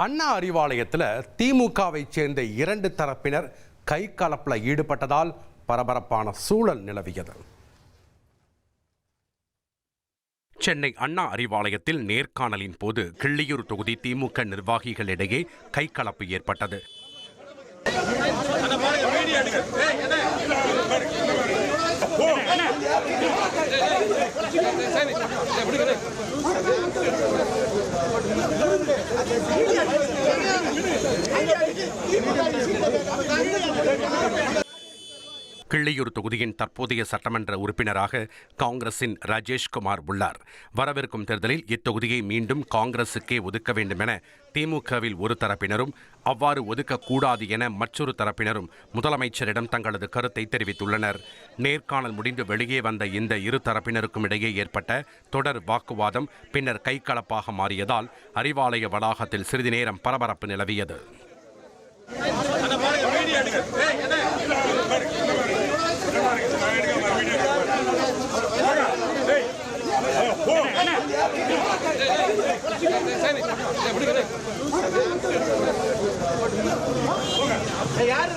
அண்ணா அறிவாலயத்தில் திமுகவை சேர்ந்த 2 தரப்பினர் கைகலப்பில் ஈடுபட்டதால் பரபரப்பான சூழல் நிலவியது. சென்னை அண்ணா அறிவாலயத்தில் நேர்காணலின் போது கிள்ளியூர் தொகுதி திமுக நிர்வாகிகளிடையே கைகலப்பு ஏற்பட்டது. கிள்ளியூர் தொகுதியின் தற்போதைய சட்டமன்ற உறுப்பினராக காங்கிரசின் ராஜேஷ்குமார் உள்ளார். வரவிருக்கும் தேர்தலில் இத்தொகுதியை மீண்டும் காங்கிரசுக்கே ஒதுக்க வேண்டும் என திமுகவில் ஒரு தரப்பினரும், அவ்வாறு ஒதுக்கக்கூடாது என மற்றொரு தரப்பினரும் முதலமைச்சரிடம் தங்களது கருத்தை தெரிவித்துள்ளனர். நேர்காணல் முடிந்து வெளியே வந்த இந்த இரு தரப்பினருக்கும் இடையே ஏற்பட்ட தொடர் வாக்குவாதம் பின்னர் கைகலப்பாக மாறியதால் அறிவாலய வளாகத்தில் சிறிது நேரம் பரபரப்பு நிலவியது. யாரு